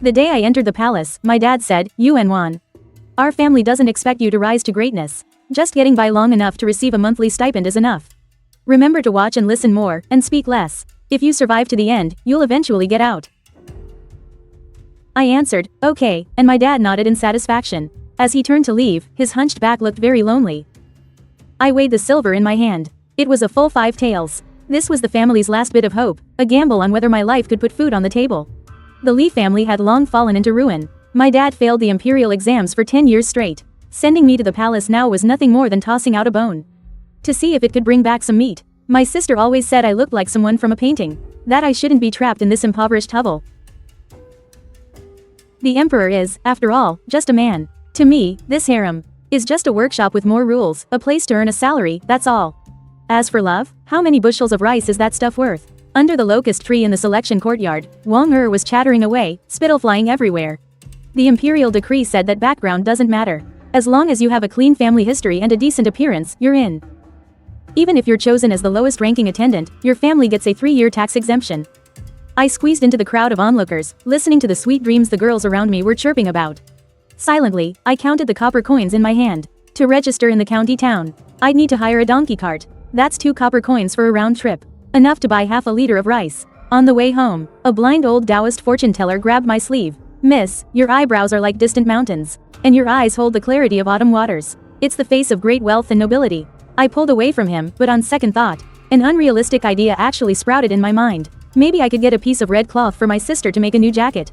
The day I entered the palace, my dad said, Yuan. Our family doesn't expect you to rise to greatness. Just getting by long enough to receive a monthly stipend is enough. Remember to watch and listen more, and speak less. If you survive to the end, you'll eventually get out. I answered, okay, and my dad nodded in satisfaction. As he turned to leave, his hunched back looked very lonely. I weighed the silver in my hand. It was a full 5 taels. This was the family's last bit of hope, a gamble on whether my life could put food on the table. The Li family had long fallen into ruin. My dad failed the imperial exams for 10 years straight. Sending me to the palace now was nothing more than tossing out a bone to see if it could bring back some meat. My sister always said I looked like someone from a painting, that I shouldn't be trapped in this impoverished hovel. The emperor is, after all, just a man. To me, this harem is just a workshop with more rules, a place to earn a salary, that's all. As for love, how many bushels of rice is that stuff worth? Under the locust tree in the selection courtyard, Wang was chattering away, spittle flying everywhere. The imperial decree said that background doesn't matter. As long as you have a clean family history and a decent appearance, you're in. Even if you're chosen as the lowest ranking attendant, your family gets a 3-year tax exemption. I squeezed into the crowd of onlookers, listening to the sweet dreams the girls around me were chirping about. Silently, I counted the copper coins in my hand. To register in the county town, I'd need to hire a donkey cart. That's 2 copper coins for a round trip. Enough to buy half a liter of rice. On the way home, a blind old Taoist fortune teller grabbed my sleeve. Miss, your eyebrows are like distant mountains. And your eyes hold the clarity of autumn waters. It's the face of great wealth and nobility. I pulled away from him, but on second thought, an unrealistic idea actually sprouted in my mind. Maybe I could get a piece of red cloth for my sister to make a new jacket.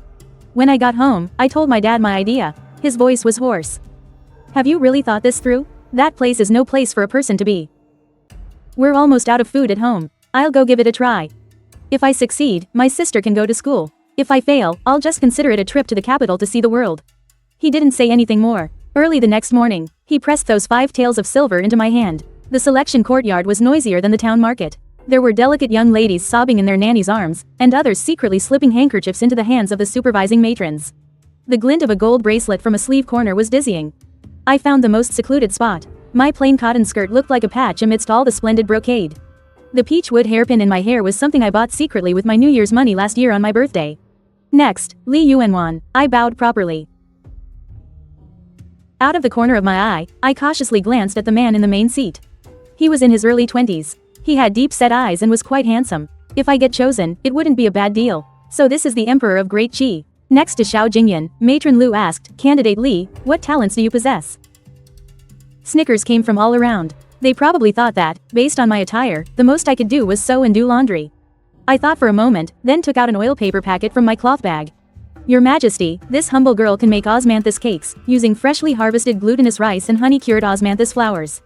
When I got home, I told my dad my idea. His voice was hoarse. Have you really thought this through? That place is no place for a person to be. We're almost out of food at home. I'll go give it a try. If I succeed, my sister can go to school. If I fail, I'll just consider it a trip to the capital to see the world. He didn't say anything more. Early the next morning, he pressed those 5 taels of silver into my hand. The selection courtyard was noisier than the town market. There were delicate young ladies sobbing in their nanny's arms, and others secretly slipping handkerchiefs into the hands of the supervising matrons. The glint of a gold bracelet from a sleeve corner was dizzying. I found the most secluded spot. My plain cotton skirt looked like a patch amidst all the splendid brocade. The peach wood hairpin in my hair was something I bought secretly with my New Year's money last year on my birthday. Next, Li Yuan. I bowed properly. Out of the corner of my eye, I cautiously glanced at the man in the main seat. He was in his early 20s. He had deep-set eyes and was quite handsome. If I get chosen, it wouldn't be a bad deal. So this is the Emperor of Great Qi. Next to Xiao Jingyan, Matron Lu asked, Candidate Li, what talents do you possess? Snickers came from all around. They probably thought that, based on my attire, the most I could do was sew and do laundry. I thought for a moment, then took out an oil paper packet from my cloth bag. Your Majesty, this humble girl can make osmanthus cakes, using freshly harvested glutinous rice and honey-cured osmanthus flowers.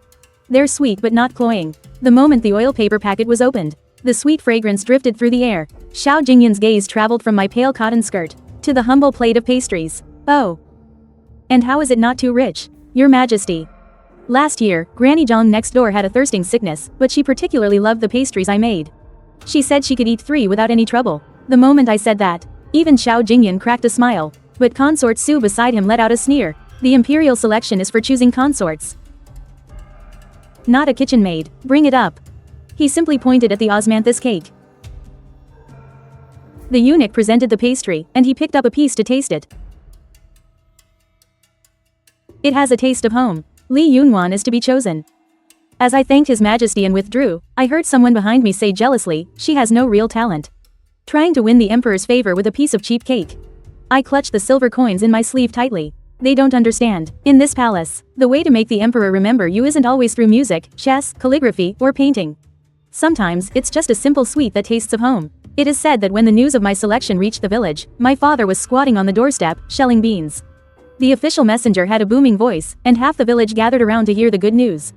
They're sweet but not cloying. The moment the oil paper packet was opened, the sweet fragrance drifted through the air. Xiao Jingyan's gaze traveled from my pale cotton skirt to the humble plate of pastries. Oh. And how is it not too rich? Your Majesty. Last year, Granny Zhang next door had a thirsting sickness, but she particularly loved the pastries I made. She said she could eat 3 without any trouble. The moment I said that, even Xiao Jingyan cracked a smile. But Consort Su beside him let out a sneer. The imperial selection is for choosing consorts. Not a kitchen maid. Bring it up. He simply pointed at the osmanthus cake. The eunuch presented the pastry, and he picked up a piece to taste it. It has a taste of home. Li Yuan is to be chosen. As I thanked His Majesty and withdrew, I heard someone behind me say jealously, she has no real talent. Trying to win the emperor's favor with a piece of cheap cake. I clutched the silver coins in my sleeve tightly. They don't understand. In this palace, the way to make the emperor remember you isn't always through music, chess, calligraphy, or painting. Sometimes, it's just a simple sweet that tastes of home. It is said that when the news of my selection reached the village, my father was squatting on the doorstep, shelling beans. The official messenger had a booming voice, and half the village gathered around to hear the good news.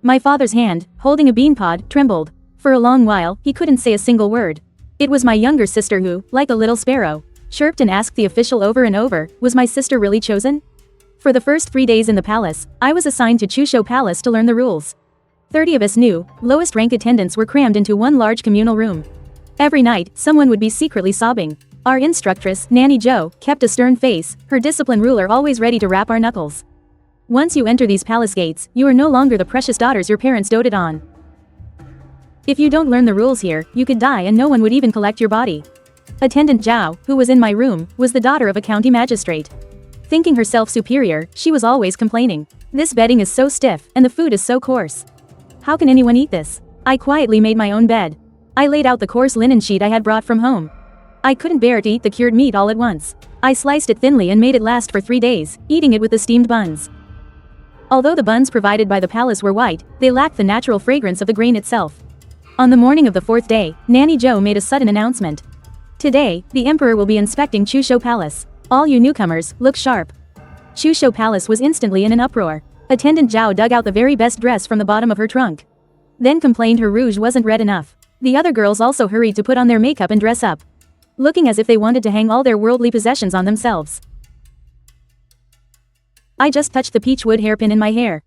My father's hand, holding a bean pod, trembled. For a long while, he couldn't say a single word. It was my younger sister who, like a little sparrow, chirped and asked the official over and over, was my sister really chosen? For the first 3 days in the palace, I was assigned to Chusho Palace to learn the rules. 30 of us new, lowest rank attendants were crammed into one large communal room. Every night, someone would be secretly sobbing. Our instructress, Nanny Jo, kept a stern face, her discipline ruler always ready to rap our knuckles. Once you enter these palace gates, you are no longer the precious daughters your parents doted on. If you don't learn the rules here, you could die and no one would even collect your body. Attendant Zhao, who was in my room, was the daughter of a county magistrate. Thinking herself superior, she was always complaining. This bedding is so stiff, and the food is so coarse. How can anyone eat this? I quietly made my own bed. I laid out the coarse linen sheet I had brought from home. I couldn't bear to eat the cured meat all at once. I sliced it thinly and made it last for 3 days, eating it with the steamed buns. Although the buns provided by the palace were white, they lacked the natural fragrance of the grain itself. On the morning of the 4th day, Nanny Zhou made a sudden announcement. Today, the emperor will be inspecting Chusho Palace. All you newcomers, look sharp. Chusho Palace was instantly in an uproar. Attendant Zhao dug out the very best dress from the bottom of her trunk. Then complained her rouge wasn't red enough. The other girls also hurried to put on their makeup and dress up, looking as if they wanted to hang all their worldly possessions on themselves. I just touched the peach wood hairpin in my hair.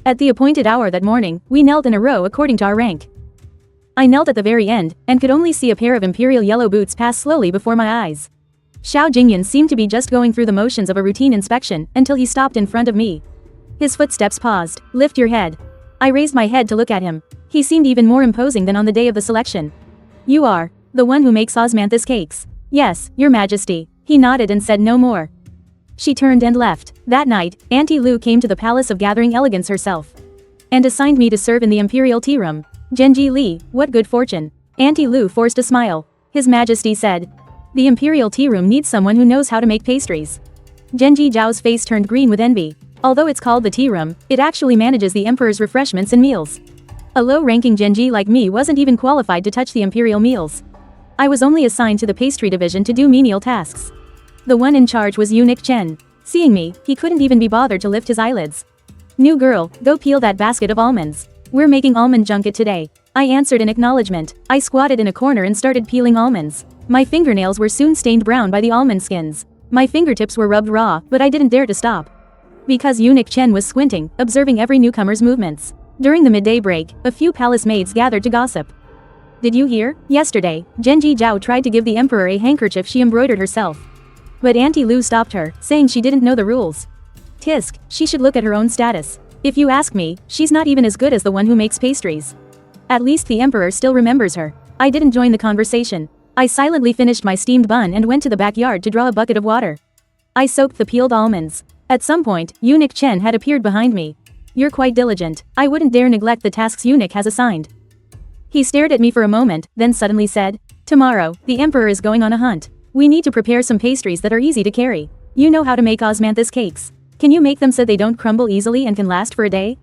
At the appointed hour that morning, we knelt in a row according to our rank. I knelt at the very end, and could only see a pair of imperial yellow boots pass slowly before my eyes. Xiao Jingyan seemed to be just going through the motions of a routine inspection, until he stopped in front of me. His footsteps paused. Lift your head. I raised my head to look at him. He seemed even more imposing than on the day of the selection. You are the one who makes osmanthus cakes. Yes, your majesty. He nodded and said no more. She turned and left. That night, Auntie Lu came to the Palace of Gathering Elegance herself, and assigned me to serve in the imperial tea room. Genji Li, what good fortune. Auntie Lu forced a smile. His Majesty said, the imperial tea room needs someone who knows how to make pastries. Genji Zhao's face turned green with envy. Although it's called the tea room, it actually manages the emperor's refreshments and meals. A low-ranking Genji like me wasn't even qualified to touch the imperial meals. I was only assigned to the pastry division to do menial tasks. The one in charge was Eunuch Chen. Seeing me, he couldn't even be bothered to lift his eyelids. New girl, go peel that basket of almonds. We're making almond junket today. I answered in acknowledgement. I squatted in a corner and started peeling almonds. My fingernails were soon stained brown by the almond skins. My fingertips were rubbed raw, but I didn't dare to stop, because Eunuch Chen was squinting, observing every newcomer's movements. During the midday break, a few palace maids gathered to gossip. Did you hear? Yesterday, Genji Zhao tried to give the emperor a handkerchief she embroidered herself. But Auntie Lu stopped her, saying she didn't know the rules. Tisk, she should look at her own status. If you ask me, she's not even as good as the one who makes pastries. At least the emperor still remembers her. I didn't join the conversation. I silently finished my steamed bun and went to the backyard to draw a bucket of water. I soaked the peeled almonds. At some point, Eunuch Chen had appeared behind me. You're quite diligent. I wouldn't dare neglect the tasks Eunuch has assigned. He stared at me for a moment, then suddenly said, tomorrow, the emperor is going on a hunt. We need to prepare some pastries that are easy to carry. You know how to make osmanthus cakes. Can you make them so they don't crumble easily and can last for a day?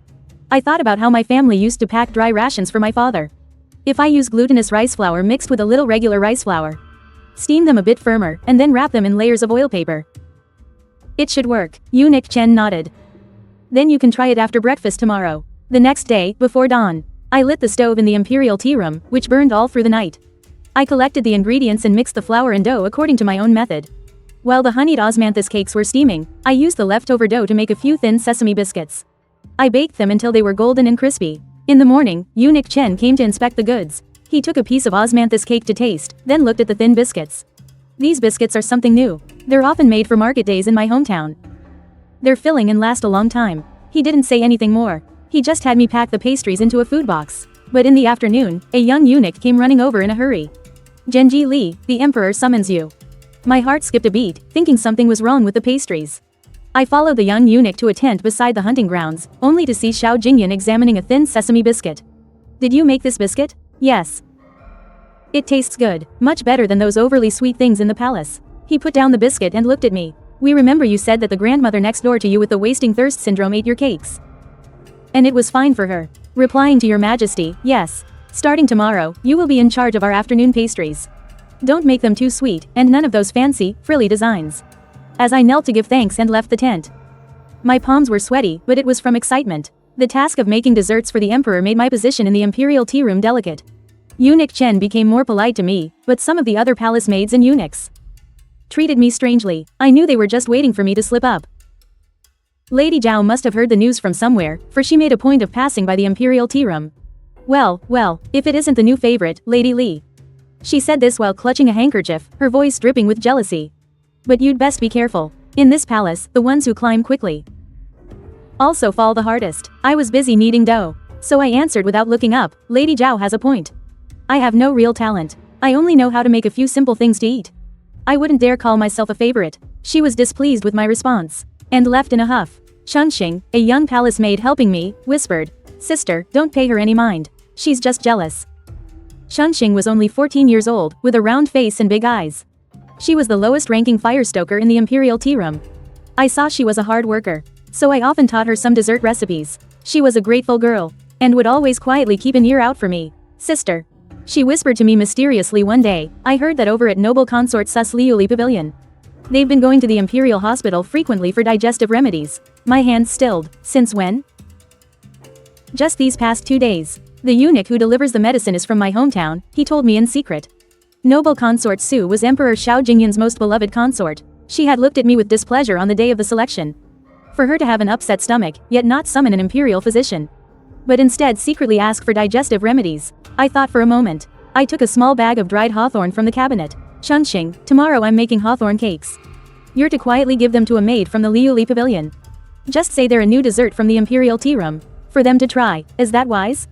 I thought about how my family used to pack dry rations for my father. If I use glutinous rice flour mixed with a little regular rice flour, steam them a bit firmer, and then wrap them in layers of oil paper, it should work. Eunuch Chen nodded. Then you can try it after breakfast tomorrow. The next day, before dawn, I lit the stove in the imperial tea room, which burned all through the night. I collected the ingredients and mixed the flour and dough according to my own method. While the honeyed osmanthus cakes were steaming, I used the leftover dough to make a few thin sesame biscuits. I baked them until they were golden and crispy. In the morning, Eunuch Chen came to inspect the goods. He took a piece of osmanthus cake to taste, then looked at the thin biscuits. These biscuits are something new. They're often made for market days in my hometown. They're filling and last a long time. He didn't say anything more. He just had me pack the pastries into a food box. But in the afternoon, a young eunuch came running over in a hurry. Genji Li, the emperor summons you. My heart skipped a beat, thinking something was wrong with the pastries. I followed the young eunuch to a tent beside the hunting grounds, only to see Xiao Jingyan examining a thin sesame biscuit. Did you make this biscuit? Yes. It tastes good, much better than those overly sweet things in the palace. He put down the biscuit and looked at me. We remember you said that the grandmother next door to you with the wasting thirst syndrome ate your cakes. And it was fine for her. Replying to your majesty, yes. Starting tomorrow, you will be in charge of our afternoon pastries. Don't make them too sweet, and none of those fancy, frilly designs. As I knelt to give thanks and left the tent, my palms were sweaty, but it was from excitement. The task of making desserts for the emperor made my position in the imperial tea room delicate. Eunuch Chen became more polite to me, but some of the other palace maids and eunuchs treated me strangely. I knew they were just waiting for me to slip up. Lady Zhao must have heard the news from somewhere, for she made a point of passing by the imperial tea room. Well, if it isn't the new favorite, Lady Li. She said this while clutching a handkerchief, her voice dripping with jealousy. But you'd best be careful. In this palace, the ones who climb quickly also fall the hardest. I was busy kneading dough, so I answered without looking up, Lady Zhao has a point. I have no real talent. I only know how to make a few simple things to eat. I wouldn't dare call myself a favorite. She was displeased with my response. And left in a huff. Chunxing, a young palace maid helping me, whispered, "Sister, don't pay her any mind. She's just jealous." Chunxing was only 14 years old, with a round face and big eyes. She was the lowest-ranking fire stoker in the imperial tea room. I saw she was a hard worker, so I often taught her some dessert recipes. She was a grateful girl, and would always quietly keep an ear out for me. "Sister," she whispered to me mysteriously one day, "I heard that over at Noble Consort Sus Liuli Pavilion. They've been going to the Imperial Hospital frequently for digestive remedies." My hands stilled. "Since when?" "Just these past 2 days. The eunuch who delivers the medicine is from my hometown, he told me in secret." Noble Consort Su was Emperor Xiao Jingyan's most beloved consort. She had looked at me with displeasure on the day of the selection. For her to have an upset stomach, yet not summon an imperial physician, but instead secretly ask for digestive remedies. I thought for a moment. I took a small bag of dried hawthorn from the cabinet. "Chunxing, tomorrow I'm making hawthorn cakes. You're to quietly give them to a maid from the Liuli Pavilion. Just say they're a new dessert from the imperial tea room. For them to try, is that wise?"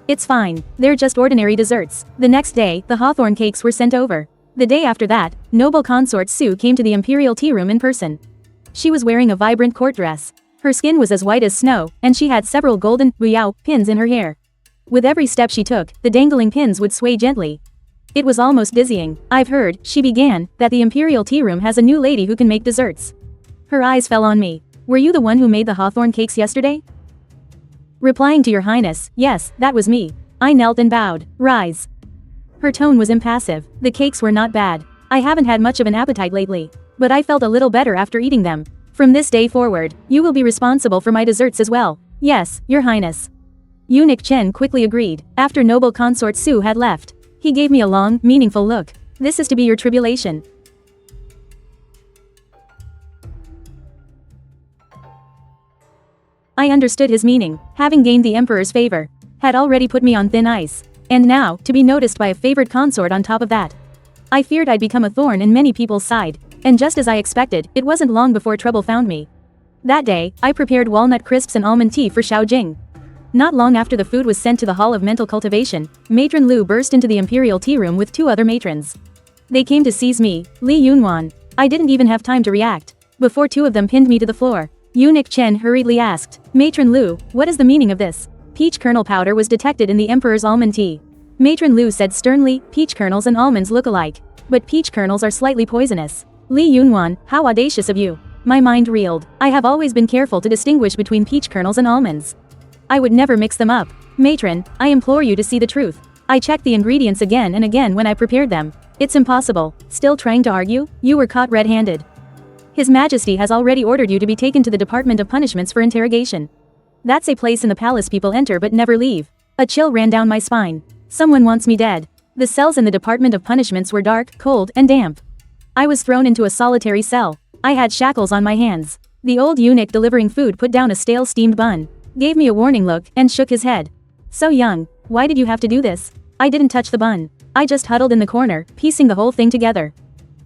"It's fine, they're just ordinary desserts." The next day, the hawthorn cakes were sent over. The day after that, Noble Consort Su came to the imperial tea room in person. She was wearing a vibrant court dress. Her skin was as white as snow, and she had several golden buyao pins in her hair. With every step she took, the dangling pins would sway gently. It was almost dizzying. "I've heard," she began, "that the imperial tea room has a new lady who can make desserts." Her eyes fell on me. "Were you the one who made the hawthorn cakes yesterday?" Replying to your highness, "Yes, that was me." I knelt and bowed. "Rise." Her tone was impassive. "The cakes were not bad. I haven't had much of an appetite lately, but I felt a little better after eating them. From this day forward, you will be responsible for my desserts as well." "Yes, your highness." Eunuch Chen quickly agreed. After Noble Consort Su had left, he gave me a long, meaningful look. "This is to be your tribulation." I understood his meaning. Having gained the emperor's favor, had already put me on thin ice. And now, to be noticed by a favored consort on top of that. I feared I'd become a thorn in many people's side, and just as I expected, it wasn't long before trouble found me. That day, I prepared walnut crisps and almond tea for Xiao Jing. Not long after the food was sent to the Hall of Mental Cultivation, Matron Lu burst into the imperial tea room with 2 other matrons. They came to seize me, Li Yunwan. I didn't even have time to react, before 2 of them pinned me to the floor. Eunuch Chen hurriedly asked, "Matron Lu, what is the meaning of this?" Peach kernel powder was detected in the emperor's almond tea. Matron Lu said sternly, "Peach kernels and almonds look alike, but peach kernels are slightly poisonous." Li Yunwan, how audacious of you. My mind reeled. I have always been careful to distinguish between peach kernels and almonds. I would never mix them up. Matron, I implore you to see the truth. I checked the ingredients again and again when I prepared them. It's impossible. Still trying to argue? You were caught red-handed. His Majesty has already ordered you to be taken to the Department of Punishments for interrogation. That's a place in the palace people enter but never leave. A chill ran down my spine. Someone wants me dead. The cells in the Department of Punishments were dark, cold, and damp. I was thrown into a solitary cell. I had shackles on my hands. The old eunuch delivering food put down a stale steamed bun, gave me a warning look, and shook his head. "So young, why did you have to do this?" I didn't touch the bun. I just huddled in the corner, piecing the whole thing together.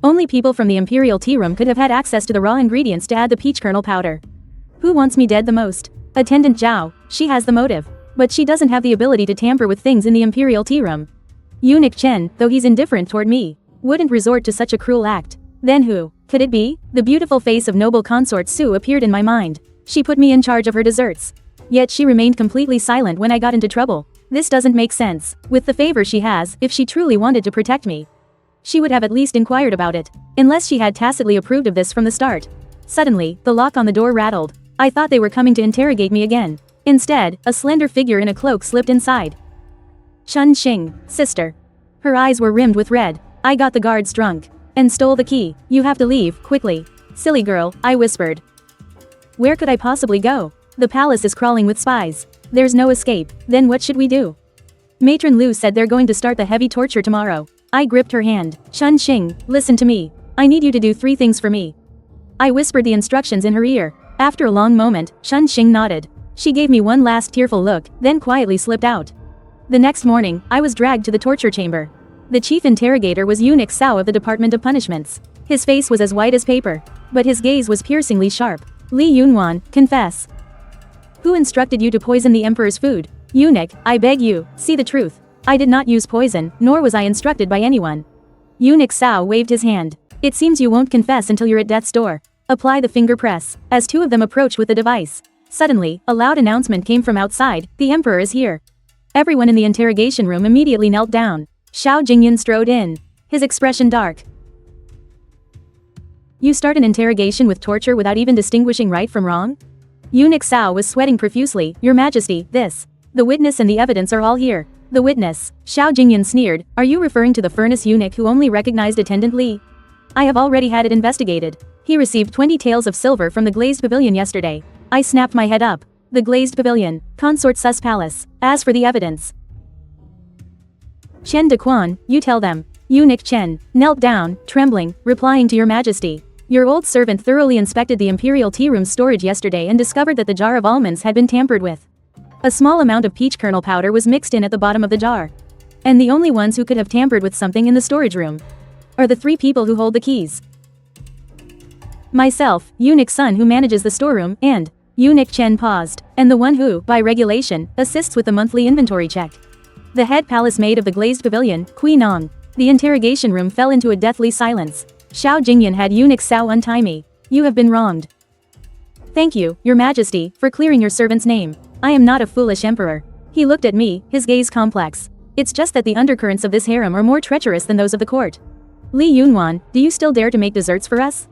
Only people from the imperial tea room could have had access to the raw ingredients to add the peach kernel powder. Who wants me dead the most? Attendant Zhao. She has the motive, but she doesn't have the ability to tamper with things in the imperial tea room. Eunuch Chen, though he's indifferent toward me, wouldn't resort to such a cruel act. Then who could it be? The beautiful face of Noble Consort Su appeared in my mind. She put me in charge of her desserts. Yet she remained completely silent when I got into trouble. This doesn't make sense. With the favor she has, if she truly wanted to protect me, she would have at least inquired about it, unless she had tacitly approved of this from the start. Suddenly, the lock on the door rattled. I thought they were coming to interrogate me again. Instead, a slender figure in a cloak slipped inside. Chun Xing, sister. Her eyes were rimmed with red. I got the guards drunk and stole the key. You have to leave, quickly. Silly girl, I whispered. Where could I possibly go? The palace is crawling with spies. There's no escape. Then what should we do? Matron Lu said they're going to start the heavy torture tomorrow. I gripped her hand. Chun Xing, listen to me. I need you to do 3 things for me. I whispered the instructions in her ear. After a long moment, Chun Xing nodded. She gave me one last tearful look, then quietly slipped out. The next morning, I was dragged to the torture chamber. The chief interrogator was Eunuch Cao of the Department of Punishments. His face was as white as paper, but his gaze was piercingly sharp. Li Yunwan, confess. Who instructed you to poison the emperor's food? Eunuch, I beg you, see the truth. I did not use poison, nor was I instructed by anyone. Eunuch Sao waved his hand. It seems you won't confess until you're at death's door. Apply the finger press. As two of them approached with the device. Suddenly, a loud announcement came from outside, the emperor is here. Everyone in the interrogation room immediately knelt down. Xiao Jingyan strode in. His expression dark. You start an interrogation with torture without even distinguishing right from wrong? Eunuch Sao was sweating profusely. Your Majesty, this. The witness and the evidence are all here. The witness. Xiao Jingyan sneered. Are you referring to the furnace eunuch who only recognized Attendant Li? I have already had it investigated. He received 20 taels of silver from the glazed pavilion yesterday. I snapped my head up. The glazed pavilion. Consort Sus Palace. As for the evidence. Chen Dequan, you tell them. Eunuch Chen knelt down, trembling, replying to Your Majesty. Your old servant thoroughly inspected the imperial tea room's storage yesterday and discovered that the jar of almonds had been tampered with. A small amount of peach kernel powder was mixed in at the bottom of the jar. And the only ones who could have tampered with something in the storage room are the 3 people who hold the keys. Myself, Eunuch Sun who manages the storeroom, and Eunuch Chen paused, and the one who, by regulation, assists with the monthly inventory check. The head palace maid of the glazed pavilion, Kui Nong. The interrogation room fell into a deathly silence. Xiao Jingyan had Eunuch Sao untie me. You have been wronged. Thank you, Your Majesty, for clearing your servant's name. I am not a foolish emperor. He looked at me, his gaze complex. It's just that the undercurrents of this harem are more treacherous than those of the court. Li Yunwan, do you still dare to make desserts for us?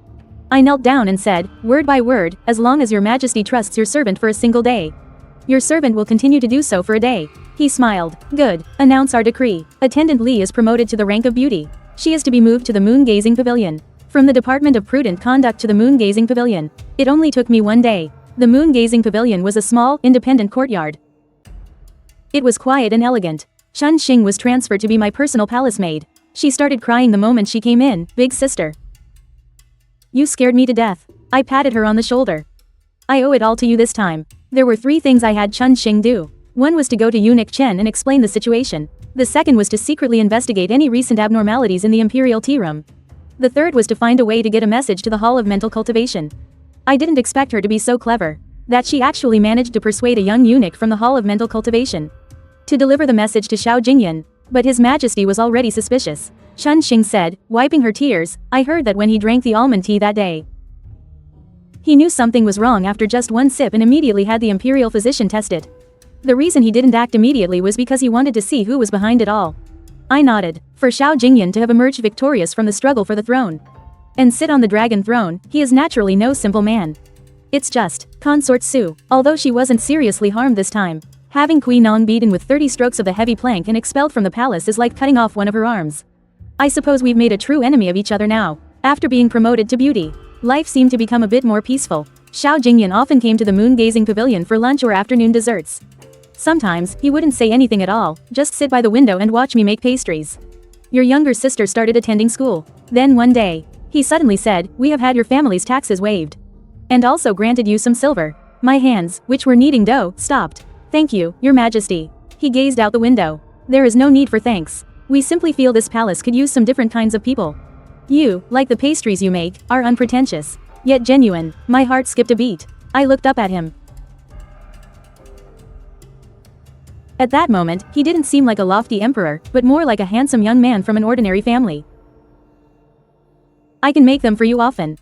I knelt down and said, word by word, as long as Your Majesty trusts your servant for a single day. Your servant will continue to do so for a day. He smiled. Good. Announce our decree. Attendant Li is promoted to the rank of beauty. She is to be moved to the moon-gazing pavilion. From the Department of Prudent Conduct to the moon-gazing pavilion. It only took me 1 day. The moon-gazing pavilion was a small, independent courtyard. It was quiet and elegant. Chun Xing was transferred to be my personal palace maid. She started crying the moment she came in. Big sister. You scared me to death. I patted her on the shoulder. I owe it all to you this time. There were 3 things I had Chun Xing do. One was to go to Eunuch Chen and explain the situation. The second was to secretly investigate any recent abnormalities in the imperial tea room. The third was to find a way to get a message to the Hall of Mental Cultivation. I didn't expect her to be so clever. That she actually managed to persuade a young eunuch from the Hall of Mental Cultivation to deliver the message to Xiao Jingyan. But His Majesty was already suspicious. Chun Xing said, wiping her tears, I heard that when he drank the almond tea that day, he knew something was wrong after just 1 sip and immediately had the imperial physician test it. The reason he didn't act immediately was because he wanted to see who was behind it all. I nodded. For Xiao Jingyan to have emerged victorious from the struggle for the throne and sit on the dragon throne, he is naturally no simple man. It's just, Consort Su, although she wasn't seriously harmed this time. Having Kui Nong beaten with 30 strokes of the heavy plank and expelled from the palace is like cutting off one of her arms. I suppose we've made a true enemy of each other now. After being promoted to beauty, life seemed to become a bit more peaceful. Xiao Jingyan often came to the moon-gazing pavilion for lunch or afternoon desserts. Sometimes, he wouldn't say anything at all, just sit by the window and watch me make pastries. Your younger sister started attending school. Then one day, he suddenly said, we have had your family's taxes waived. And also granted you some silver. My hands, which were kneading dough, stopped. Thank you, Your Majesty. He gazed out the window. There is no need for thanks. We simply feel this palace could use some different kinds of people. You, like the pastries you make, are unpretentious, yet genuine. My heart skipped a beat. I looked up at him. At that moment, he didn't seem like a lofty emperor, but more like a handsome young man from an ordinary family. I can make them for you often,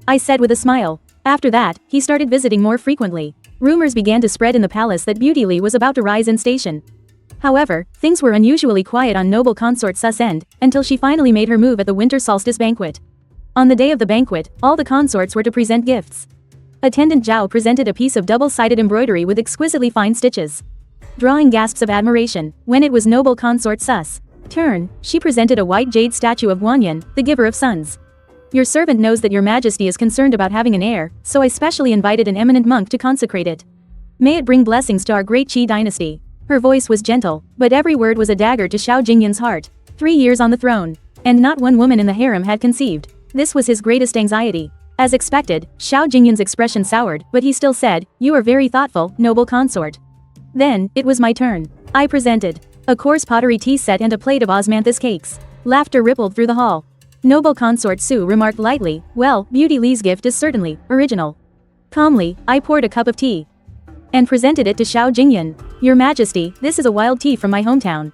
I said with a smile. After that, he started visiting more frequently. Rumors began to spread in the palace that Beauty Lee was about to rise in station. However, things were unusually quiet on noble consort Sus end, until she finally made her move at the winter solstice banquet. On the day of the banquet, all the consorts were to present gifts. Attendant Zhao presented a piece of double-sided embroidery with exquisitely fine stitches, drawing gasps of admiration. When it was noble consort Sus' turn, she presented a white jade statue of Guanyin, the giver of sons. Your servant knows that Your Majesty is concerned about having an heir, so I specially invited an eminent monk to consecrate it. May it bring blessings to our great Qi dynasty. Her voice was gentle, but every word was a dagger to Xiao Jingyan's heart. 3 years on the throne, and not one woman in the harem had conceived. This was his greatest anxiety. As expected, Xiao Jingyan's expression soured, but he still said, "You are very thoughtful, noble consort." Then, it was my turn. I presented a coarse pottery tea set and a plate of osmanthus cakes. Laughter rippled through the hall. Noble consort Su remarked lightly, "Well, Beauty Lee's gift is certainly original." Calmly, I poured a cup of tea and presented it to Xiao Jingyan. Your Majesty, this is a wild tea from my hometown.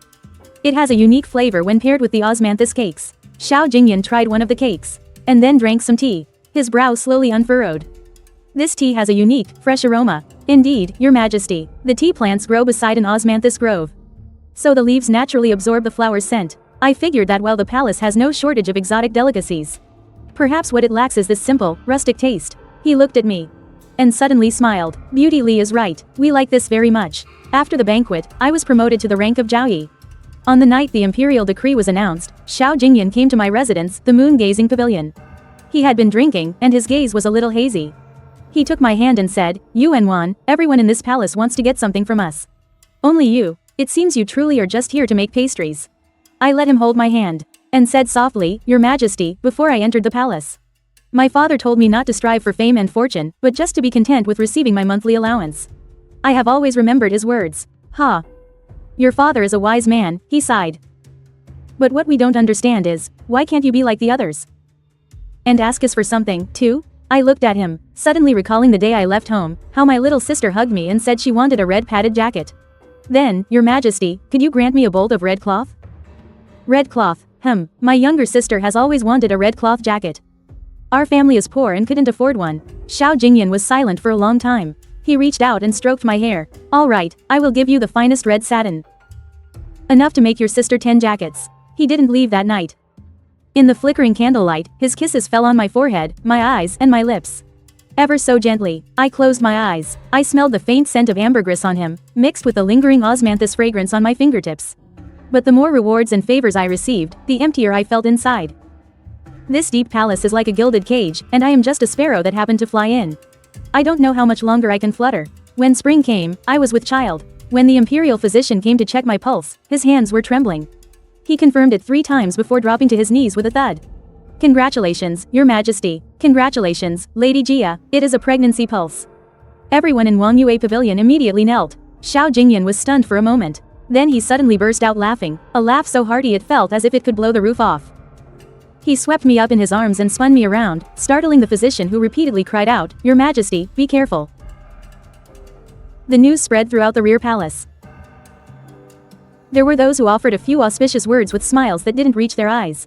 It has a unique flavor when paired with the osmanthus cakes. Xiao Jingyan tried one of the cakes. And then drank some tea. His brow slowly unfurrowed. This tea has a unique, fresh aroma. Indeed, Your Majesty, the tea plants grow beside an osmanthus grove. So the leaves naturally absorb the flower's scent. I figured that while the palace has no shortage of exotic delicacies, perhaps what it lacks is this simple, rustic taste. He looked at me. And suddenly smiled. Beauty Li is right, we like this very much. After the banquet, I was promoted to the rank of Jiaoyi. On the night the imperial decree was announced, Xiao Jingyan came to my residence, the moon-gazing pavilion. He had been drinking, and his gaze was a little hazy. He took my hand and said, Yuan Wan, everyone in this palace wants to get something from us. Only you. It seems you truly are just here to make pastries. I let him hold my hand. And said softly, Your Majesty, before I entered the palace. My father told me not to strive for fame and fortune, but just to be content with receiving my monthly allowance. I have always remembered his words. Ha. Your father is a wise man, he sighed. But what we don't understand is, why can't you be like the others? And ask us for something, too? I looked at him, suddenly recalling the day I left home, how my little sister hugged me and said she wanted a red padded jacket. Then, Your Majesty, could you grant me a bolt of red cloth? Red cloth, my younger sister has always wanted a red cloth jacket. Our family is poor and couldn't afford one. Xiao Jingyan was silent for a long time. He reached out and stroked my hair. All right, I will give you the finest red satin. Enough to make your sister 10 jackets. He didn't leave that night. In the flickering candlelight, his kisses fell on my forehead, my eyes, and my lips. Ever so gently, I closed my eyes. I smelled the faint scent of ambergris on him, mixed with the lingering osmanthus fragrance on my fingertips. But the more rewards and favors I received, the emptier I felt inside. This deep palace is like a gilded cage, and I am just a sparrow that happened to fly in. I don't know how much longer I can flutter. When spring came, I was with child. When the imperial physician came to check my pulse, his hands were trembling. He confirmed it 3 times before dropping to his knees with a thud. Congratulations, Your Majesty. Congratulations, Lady Jia, it is a pregnancy pulse. Everyone in Wang Yue Pavilion immediately knelt. Xiao Jingyan was stunned for a moment. Then he suddenly burst out laughing, a laugh so hearty it felt as if it could blow the roof off. He swept me up in his arms and spun me around, startling the physician who repeatedly cried out, Your Majesty, be careful. The news spread throughout the rear palace. There were those who offered a few auspicious words with smiles that didn't reach their eyes.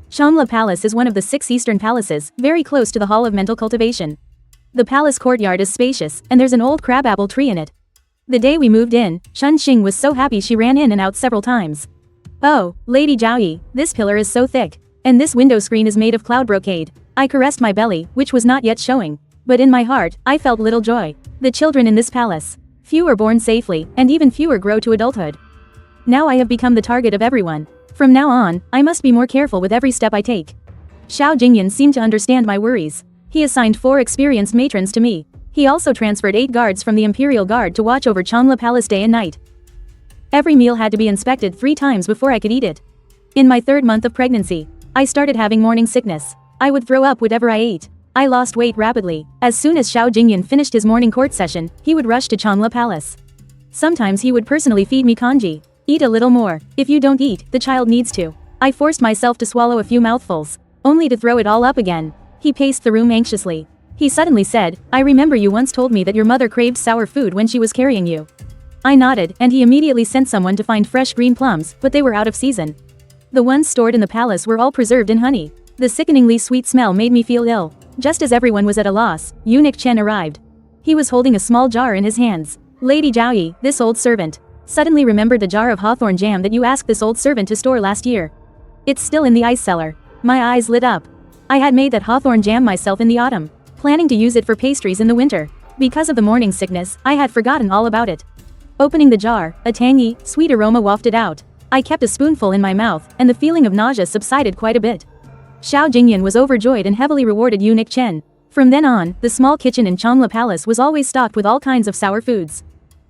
Shangla Palace is one of the 6 eastern palaces, very close to the Hall of Mental Cultivation. The palace courtyard is spacious, and there's an old crabapple tree in it. The day we moved in, Chun Xing was so happy she ran in and out several times. Oh, Lady Jiaoyi, this pillar is so thick. And this window screen is made of cloud brocade. I caressed my belly, which was not yet showing. But in my heart, I felt little joy. The children in this palace. Few are born safely, and even fewer grow to adulthood. Now I have become the target of everyone. From now on, I must be more careful with every step I take. Xiao Jingyan seemed to understand my worries. He assigned 4 experienced matrons to me. He also transferred 8 guards from the Imperial Guard to watch over Changla Palace day and night. Every meal had to be inspected 3 times before I could eat it. In my 3rd month of pregnancy, I started having morning sickness. I would throw up whatever I ate. I lost weight rapidly. As soon as Xiao Jingyan finished his morning court session, he would rush to Changla Palace. Sometimes he would personally feed me congee. Eat a little more. If you don't eat, the child needs to. I forced myself to swallow a few mouthfuls, only to throw it all up again. He paced the room anxiously. He suddenly said, I remember you once told me that your mother craved sour food when she was carrying you. I nodded, and he immediately sent someone to find fresh green plums, but they were out of season. The ones stored in the palace were all preserved in honey. The sickeningly sweet smell made me feel ill. Just as everyone was at a loss, Eunuch Chen arrived. He was holding a small jar in his hands. Lady Jiaoyi, this old servant, suddenly remembered the jar of hawthorn jam that you asked this old servant to store last year. It's still in the ice cellar. My eyes lit up. I had made that hawthorn jam myself in the autumn, planning to use it for pastries in the winter. Because of the morning sickness, I had forgotten all about it. Opening the jar, a tangy, sweet aroma wafted out. I kept a spoonful in my mouth, and the feeling of nausea subsided quite a bit. Xiao Jingyan was overjoyed and heavily rewarded Eunuch Chen. From then on, the small kitchen in Changla Palace was always stocked with all kinds of sour foods.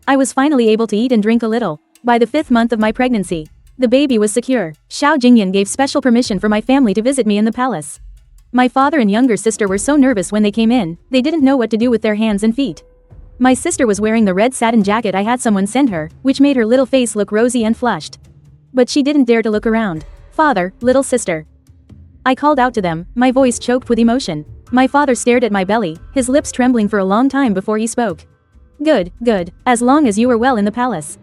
I was finally able to eat and drink a little. By the 5th month of my pregnancy, the baby was secure. Xiao Jingyan gave special permission for my family to visit me in the palace. My father and younger sister were so nervous when they came in, they didn't know what to do with their hands and feet. My sister was wearing the red satin jacket I had someone send her, which made her little face look rosy and flushed. But she didn't dare to look around. Father, little sister. I called out to them, my voice choked with emotion. My father stared at my belly, his lips trembling for a long time before he spoke. Good, good, as long as you are well in the palace.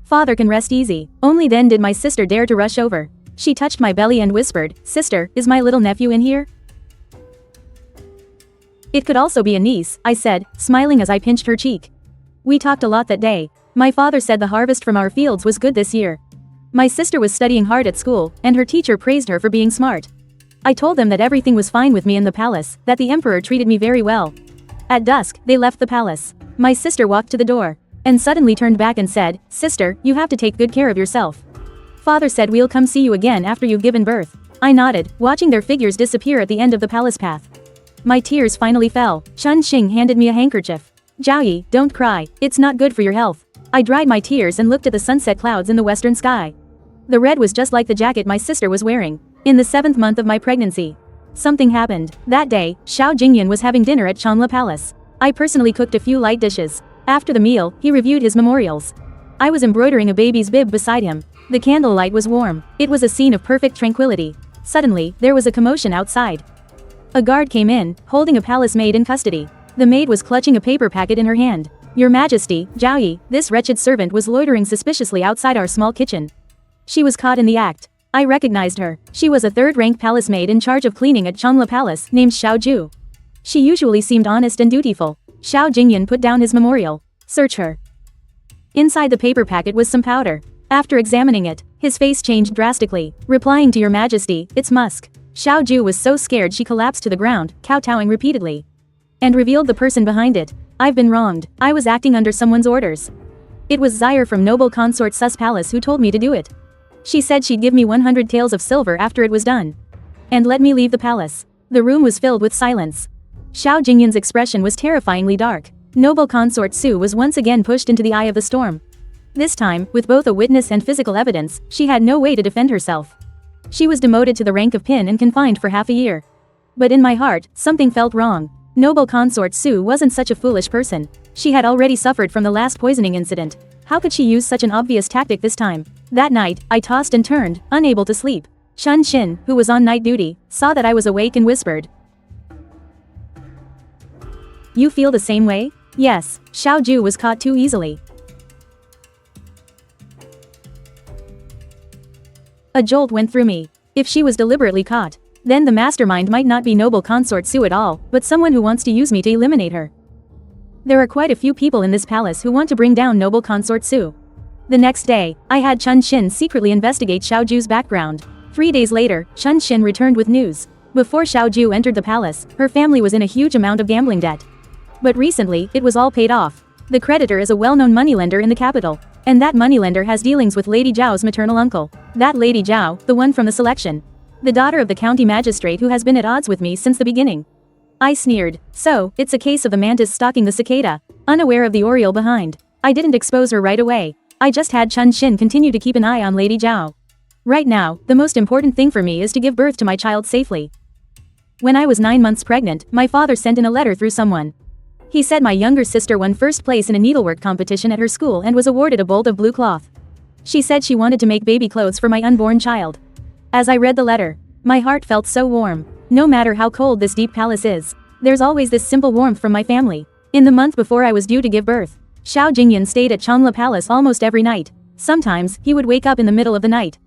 Father can rest easy. Only then did my sister dare to rush over. She touched my belly and whispered, Sister, is my little nephew in here? It could also be a niece, I said, smiling as I pinched her cheek. We talked a lot that day. My father said the harvest from our fields was good this year. My sister was studying hard at school, and her teacher praised her for being smart. I told them that everything was fine with me in the palace, that the emperor treated me very well. At dusk, they left the palace. My sister walked to the door, and suddenly turned back and said, Sister, you have to take good care of yourself. Father said we'll come see you again after you've given birth. I nodded, watching their figures disappear at the end of the palace path. My tears finally fell. Chun Xing handed me a handkerchief. Jiaoyi, don't cry, it's not good for your health. I dried my tears and looked at the sunset clouds in the western sky. The red was just like the jacket my sister was wearing. In the 7th month of my pregnancy. Something happened. That day, Xiao Jingyan was having dinner at Chanla Palace. I personally cooked a few light dishes. After the meal, he reviewed his memorials. I was embroidering a baby's bib beside him. The candlelight was warm. It was a scene of perfect tranquility. Suddenly, there was a commotion outside. A guard came in, holding a palace maid in custody. The maid was clutching a paper packet in her hand. Your Majesty, Jiaoyi, this wretched servant was loitering suspiciously outside our small kitchen. She was caught in the act. I recognized her. She was a third-rank palace maid in charge of cleaning at Chanla Palace, named Xiao Ju. She usually seemed honest and dutiful. Xiao Jingyan put down his memorial. Search her. Inside the paper packet was some powder. After examining it, his face changed drastically, replying to Your Majesty, it's musk. Xiao Ju was so scared she collapsed to the ground, kowtowing repeatedly. And revealed the person behind it. I've been wronged. I was acting under someone's orders. It was Zaire from Noble Consort Sus Palace who told me to do it. She said she'd give me 100 taels of silver after it was done. And let me leave the palace. The room was filled with silence. Xiao Jingyan's expression was terrifyingly dark. Noble Consort Su was once again pushed into the eye of the storm. This time, with both a witness and physical evidence, she had no way to defend herself. She was demoted to the rank of pin and confined for half a year. But in my heart, something felt wrong. Noble Consort Su wasn't such a foolish person. She had already suffered from the last poisoning incident. How could she use such an obvious tactic this time? That night, I tossed and turned, unable to sleep. Chun Xin, who was on night duty, saw that I was awake and whispered. You feel the same way? Yes, Xiao Ju was caught too easily. A jolt went through me. If she was deliberately caught, then the mastermind might not be Noble Consort Su at all, but someone who wants to use me to eliminate her. There are quite a few people in this palace who want to bring down Noble Consort Su. The next day, I had Chun Xin secretly investigate Xiao Ju's background. 3 days later, Chun Xin returned with news. Before Xiao Ju entered the palace, her family was in a huge amount of gambling debt. But recently, it was all paid off. The creditor is a well-known moneylender in the capital. And that moneylender has dealings with Lady Zhao's maternal uncle. That Lady Zhao, the one from the selection. The daughter of the county magistrate who has been at odds with me since the beginning. I sneered. So, it's a case of the mantis stalking the cicada, unaware of the oriole behind. I didn't expose her right away. I just had Chun Xin continue to keep an eye on Lady Zhao. Right now, the most important thing for me is to give birth to my child safely. When I was 9 months pregnant, my father sent in a letter through someone. He said my younger sister won first place in a needlework competition at her school and was awarded a bolt of blue cloth. She said she wanted to make baby clothes for my unborn child. As I read the letter, my heart felt so warm. No matter how cold this deep palace is, there's always this simple warmth from my family. In the month before I was due to give birth, Xiao Jingyan stayed at Chanla Palace almost every night. Sometimes, he would wake up in the middle of the night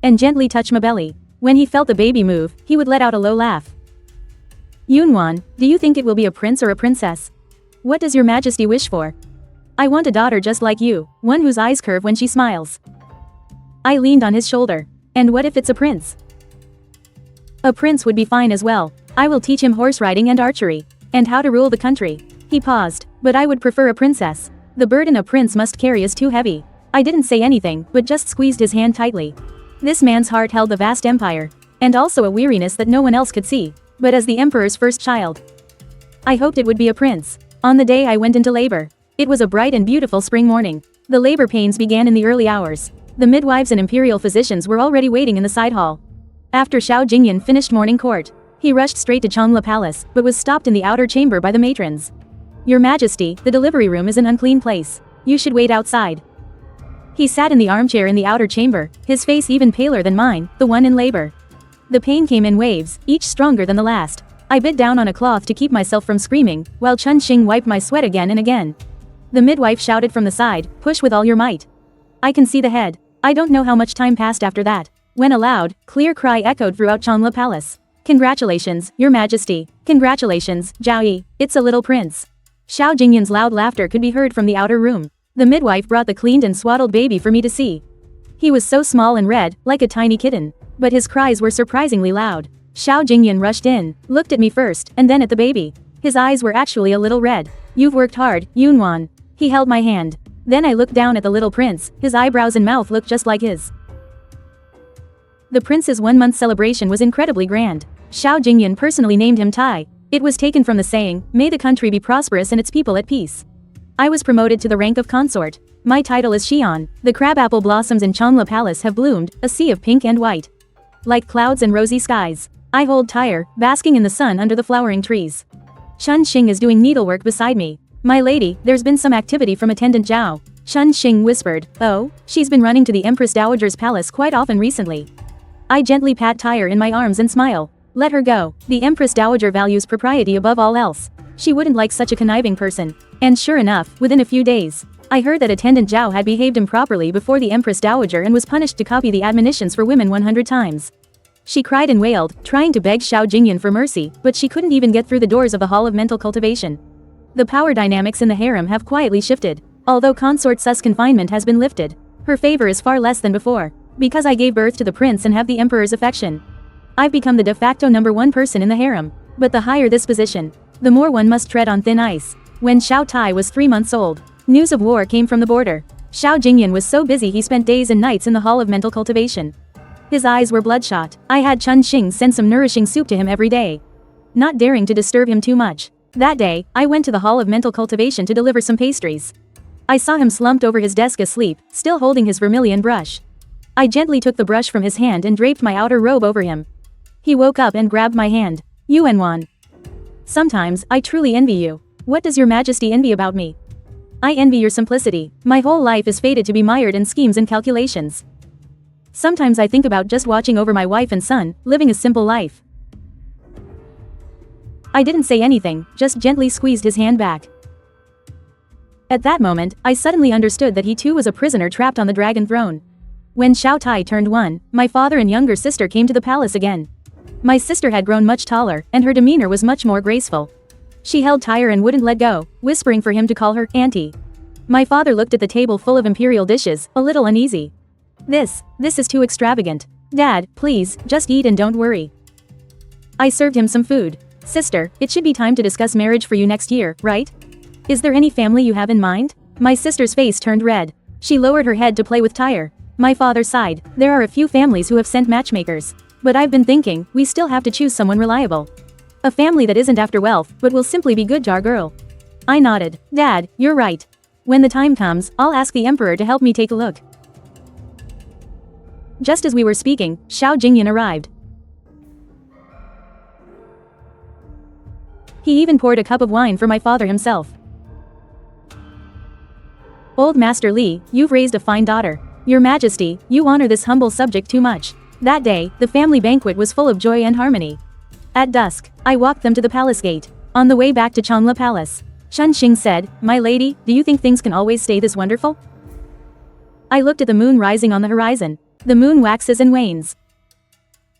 and gently touch my belly. When he felt the baby move, he would let out a low laugh. Yunwan, do you think it will be a prince or a princess? What does your majesty wish for? I want a daughter just like you, one whose eyes curve when she smiles. I leaned on his shoulder. And what if it's a prince? A prince would be fine as well. I will teach him horse riding and archery. And how to rule the country. He paused. But I would prefer a princess. The burden a prince must carry is too heavy. I didn't say anything, but just squeezed his hand tightly. This man's heart held a vast empire. And also a weariness that no one else could see. But as the emperor's first child, I hoped it would be a prince. On the day I went into labor, it was a bright and beautiful spring morning. The labor pains began in the early hours. The midwives and imperial physicians were already waiting in the side hall. After Xiao Jingyan finished morning court, he rushed straight to Chanla Palace, but was stopped in the outer chamber by the matrons. Your Majesty, the delivery room is an unclean place. You should wait outside. He sat in the armchair in the outer chamber, his face even paler than mine, the one in labor. The pain came in waves, each stronger than the last. I bit down on a cloth to keep myself from screaming, while Chun Xing wiped my sweat again and again. The midwife shouted from the side, "Push with all your might." I can see the head. I don't know how much time passed after that, when a loud, clear cry echoed throughout Chanla Palace. "Congratulations, Your Majesty. Congratulations, Zhao Yi, it's a little prince." Xiao Jingyan's loud laughter could be heard from the outer room. The midwife brought the cleaned and swaddled baby for me to see. He was so small and red, like a tiny kitten. But his cries were surprisingly loud. Xiao Jingyan rushed in, looked at me first, and then at the baby. His eyes were actually a little red. "You've worked hard, Yunwan." He held my hand. Then I looked down at the little prince, his eyebrows and mouth looked just like his. The prince's 1-month celebration was incredibly grand. Xiao Jingyan personally named him Tai. It was taken from the saying, "May the country be prosperous and its people at peace." I was promoted to the rank of consort. My title is Xian. The crabapple blossoms in Chanla Palace have bloomed, a sea of pink and white. Like clouds and rosy skies. I hold Tyre, basking in the sun under the flowering trees. Chun Xing is doing needlework beside me. "My lady, there's been some activity from Attendant Zhao." Chun Xing whispered. "Oh? She's been running to the Empress Dowager's palace quite often recently." I gently pat Tyre in my arms and smile. Let her go. The Empress Dowager values propriety above all else. She wouldn't like such a conniving person. And sure enough, within a few days, I heard that Attendant Zhao had behaved improperly before the Empress Dowager and was punished to copy the admonitions for women 100 times. She cried and wailed, trying to beg Xiao Jingyan for mercy, but she couldn't even get through the doors of the Hall of Mental Cultivation. The power dynamics in the harem have quietly shifted. Although Consort Su's confinement has been lifted, her favor is far less than before. Because I gave birth to the prince and have the emperor's affection, I've become the de facto #1 person in the harem. But the higher this position, the more one must tread on thin ice. When Xiao Tai was 3 months old, news of war came from the border. Xiao Jingyan was so busy he spent days and nights in the Hall of Mental Cultivation. His eyes were bloodshot. I had Chun Xing send some nourishing soup to him every day, not daring to disturb him too much. That day, I went to the Hall of Mental Cultivation to deliver some pastries. I saw him slumped over his desk asleep, still holding his vermilion brush. I gently took the brush from his hand and draped my outer robe over him. He woke up and grabbed my hand. "Yuanwan. Sometimes, I truly envy you. What does your majesty envy about me?" "I envy your simplicity. My whole life is fated to be mired in schemes and calculations. Sometimes I think about just watching over my wife and son, living a simple life." I didn't say anything, just gently squeezed his hand back. At that moment, I suddenly understood that he too was a prisoner trapped on the dragon throne. When Xiao Tai turned 1, my father and younger sister came to the palace again. My sister had grown much taller, and her demeanor was much more graceful. She held Tyre and wouldn't let go, whispering for him to call her Auntie. My father looked at the table full of imperial dishes, a little uneasy. This is too extravagant. Dad, please, just eat and don't worry." I served him some food. "Sister, it should be time to discuss marriage for you next year, right? Is there any family you have in mind?" My sister's face turned red. She lowered her head to play with Tyre. My father sighed. "There are a few families who have sent matchmakers. But I've been thinking, we still have to choose someone reliable. A family that isn't after wealth, but will simply be good to our girl." I nodded. "Dad, you're right. When the time comes, I'll ask the emperor to help me take a look." Just as we were speaking, Xiao Jingyan arrived. He even poured a cup of wine for my father himself. "Old Master Li, you've raised a fine daughter. Your Majesty, you honor this humble subject too much." That day, the family banquet was full of joy and harmony. At dusk, I walked them to the palace gate. On the way back to Chanla Palace, Chun Xing said, "My lady, do you think things can always stay this wonderful?" I looked at the moon rising on the horizon. The moon waxes and wanes.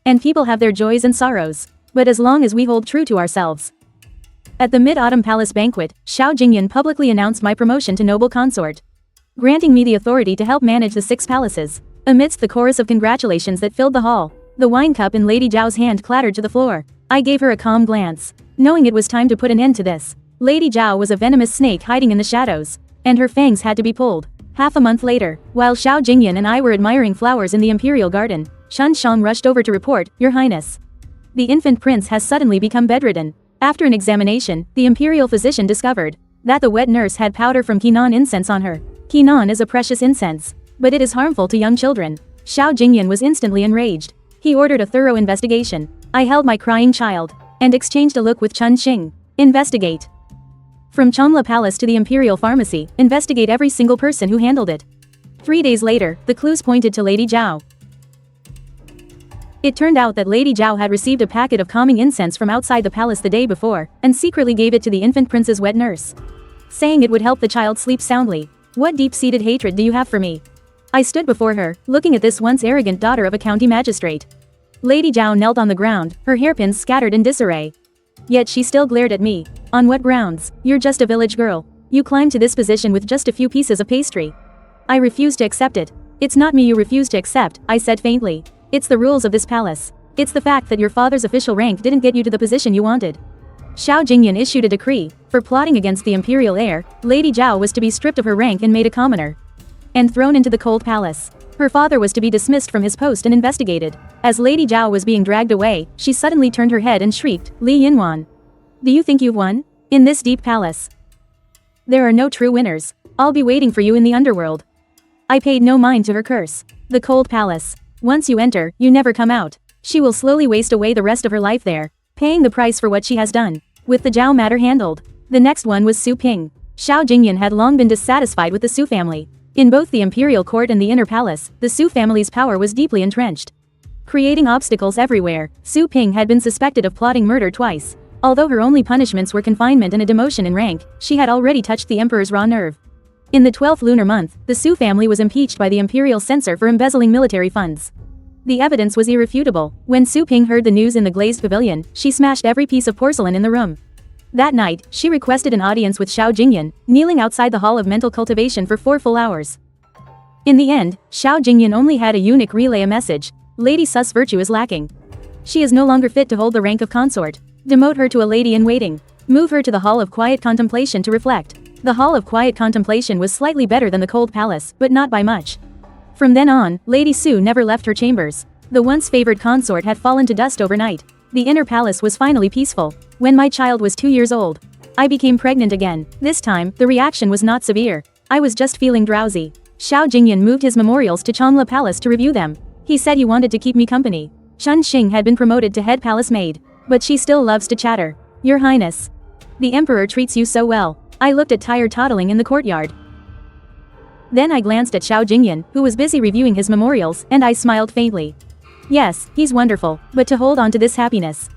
And people have their joys and sorrows. But as long as we hold true to ourselves. At the Mid-Autumn Palace banquet, Xiao Jingyan publicly announced my promotion to noble consort, granting me the authority to help manage the 6 palaces. Amidst the chorus of congratulations that filled the hall, the wine cup in Lady Zhao's hand clattered to the floor. I gave her a calm glance, knowing it was time to put an end to this. Lady Zhao was a venomous snake hiding in the shadows, and her fangs had to be pulled. Half a month later, while Xiao Jingyan and I were admiring flowers in the imperial garden, Chun Shang rushed over to report, "Your Highness. The infant prince has suddenly become bedridden." After an examination, the imperial physician discovered that the wet nurse had powder from Qinan incense on her. Qinan is a precious incense, but it is harmful to young children. Xiao Jingyan was instantly enraged. He ordered a thorough investigation. I held my crying child and exchanged a look with Chun Xing. "Investigate. From Chanla Palace to the Imperial Pharmacy, investigate every single person who handled it." 3 days later, the clues pointed to Lady Zhao. It turned out that Lady Zhao had received a packet of calming incense from outside the palace the day before, and secretly gave it to the infant prince's wet nurse, saying it would help the child sleep soundly. What deep-seated hatred do you have for me? I stood before her, looking at this once arrogant daughter of a county magistrate. Lady Zhao knelt on the ground, her hairpins scattered in disarray. Yet she still glared at me. On what grounds? You're just a village girl. You climbed to this position with just a few pieces of pastry. I refused to accept it. It's not me you refuse to accept, I said faintly. It's the rules of this palace. It's the fact that your father's official rank didn't get you to the position you wanted. Xiao Jingyan issued a decree. For plotting against the imperial heir, Lady Zhao was to be stripped of her rank and made a commoner, and thrown into the cold palace. Her father was to be dismissed from his post and investigated. As Lady Zhao was being dragged away, she suddenly turned her head and shrieked, Li Yinwan. Do you think you've won? In this deep palace, there are no true winners. I'll be waiting for you in the underworld. I paid no mind to her curse. The cold palace. Once you enter, you never come out. She will slowly waste away the rest of her life there, paying the price for what she has done. With the Zhao matter handled. The next one was Su Ping. Xiao Jingyan had long been dissatisfied with the Su family. In both the imperial court and the inner palace, the Su family's power was deeply entrenched, creating obstacles everywhere. Su Ping had been suspected of plotting murder twice. Although her only punishments were confinement and a demotion in rank, she had already touched the emperor's raw nerve. In the 12th lunar month, the Su family was impeached by the imperial censor for embezzling military funds. The evidence was irrefutable. When Su Ping heard the news in the glazed pavilion, she smashed every piece of porcelain in the room. That night, she requested an audience with Xiao Jingyan, kneeling outside the Hall of Mental Cultivation for 4 full hours. In the end, Xiao Jingyan only had a eunuch relay a message. Lady Sus virtue is lacking. She is no longer fit to hold the rank of consort. Demote her to a lady in waiting. Move her to the Hall of Quiet Contemplation to reflect. The Hall of Quiet Contemplation was slightly better than the cold palace, but not by much. From then on, Lady Su never left her chambers. The once favored consort had fallen to dust overnight. The inner palace was finally peaceful. When my child was 2 years old, I became pregnant again. This time, the reaction was not severe. I was just feeling drowsy. Xiao Jingyan moved his memorials to Chanla Palace to review them. He said he wanted to keep me company. Chun Xing had been promoted to head palace maid, but she still loves to chatter. Your Highness, the Emperor treats you so well. I looked at tired toddling in the courtyard. Then I glanced at Xiao Jingyan, who was busy reviewing his memorials, and I smiled faintly. Yes, he's wonderful, but to hold on to this happiness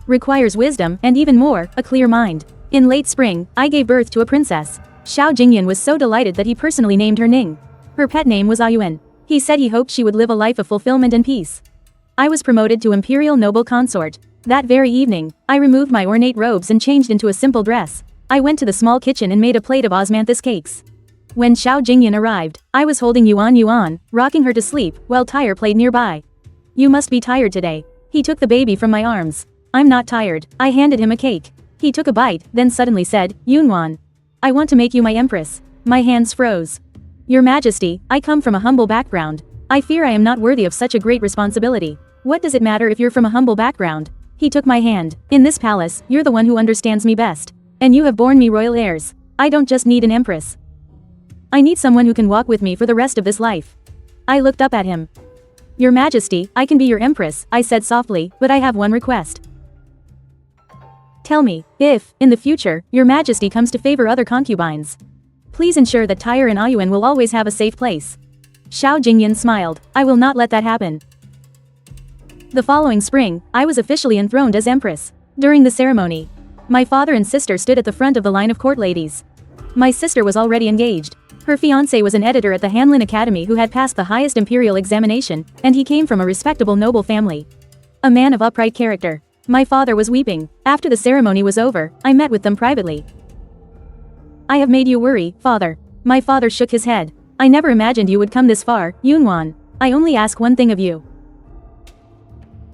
requires wisdom, and even more, a clear mind. In late spring, I gave birth to a princess. Xiao Jingyan was so delighted that he personally named her Ning. Her pet name was Ayuan. He said he hoped she would live a life of fulfillment and peace. I was promoted to Imperial Noble Consort. That very evening, I removed my ornate robes and changed into a simple dress. I went to the small kitchen and made a plate of osmanthus cakes. When Xiao Jingyan arrived, I was holding Yuan, rocking her to sleep, while Tyre played nearby. You must be tired today. He took the baby from my arms. I'm not tired. I handed him a cake. He took a bite, then suddenly said, Yunwan, I want to make you my empress. My hands froze. Your Majesty, I come from a humble background. I fear I am not worthy of such a great responsibility. What does it matter if you're from a humble background? He took my hand. In this palace, you're the one who understands me best. And you have borne me royal heirs. I don't just need an empress. I need someone who can walk with me for the rest of this life. I looked up at him. Your Majesty, I can be your empress, I said softly, but I have one request. Tell me, if, in the future, your Majesty comes to favor other concubines, please ensure that Tyre and Ayuan will always have a safe place. Xiao Jingyan smiled. I will not let that happen. The following spring, I was officially enthroned as empress. During the ceremony, my father and sister stood at the front of the line of court ladies. My sister was already engaged. Her fiancé was an editor at the Hanlin Academy who had passed the highest imperial examination, and he came from a respectable noble family. A man of upright character. My father was weeping. After the ceremony was over, I met with them privately. I have made you worry, father. My father shook his head. I never imagined you would come this far, Yunwan. I only ask one thing of you.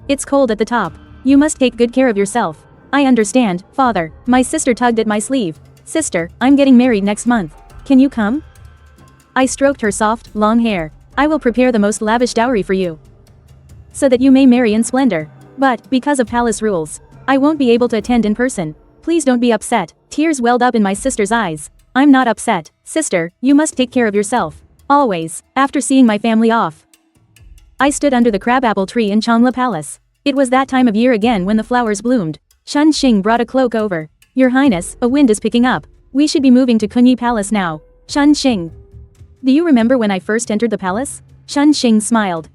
It's cold at the top. You must take good care of yourself. I understand, father. My sister tugged at my sleeve. Sister, I'm getting married next month. Can you come? I stroked her soft, long hair. I will prepare the most lavish dowry for you, so that you may marry in splendor. But, because of palace rules, I won't be able to attend in person. Please don't be upset. Tears welled up in my sister's eyes. I'm not upset. Sister, you must take care of yourself. Always. After seeing my family off, I stood under the crabapple tree in Changla Palace. It was that time of year again when the flowers bloomed. Chun Xing brought a cloak over. Your Highness, a wind is picking up. We should be moving to Kunyi Palace now. Chun Xing. Do you remember when I first entered the palace? Chun Xing smiled.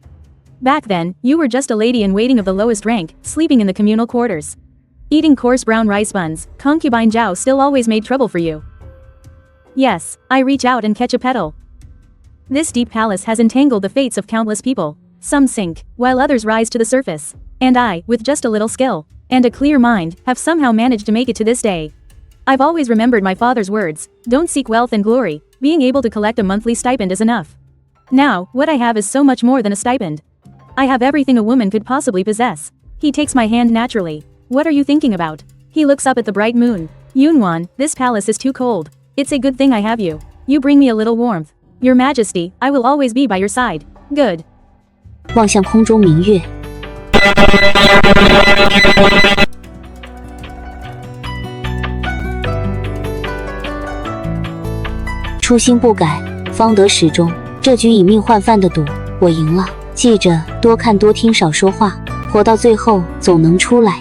Back then, you were just a lady in waiting of the lowest rank, sleeping in the communal quarters. Eating coarse brown rice buns, concubine Zhao still always made trouble for you. Yes, I reach out and catch a petal. This deep palace has entangled the fates of countless people. Some sink, while others rise to the surface. And I, with just a little skill, and a clear mind, have somehow managed to make it to this day. I've always remembered my father's words, don't seek wealth and glory, being able to collect a monthly stipend is enough. Now, what I have is so much more than a stipend. I have everything a woman could possibly possess. He takes my hand naturally. What are you thinking about? He looks up at the bright moon. Yunwan, this palace is too cold. It's a good thing I have you. You bring me a little warmth. Your Majesty, I will always be by your side. Good. 望向空中明月。初心不改，方得始终。这局以命换饭的赌，我赢了。记着，多看多听，少说话，活到最后总能出来。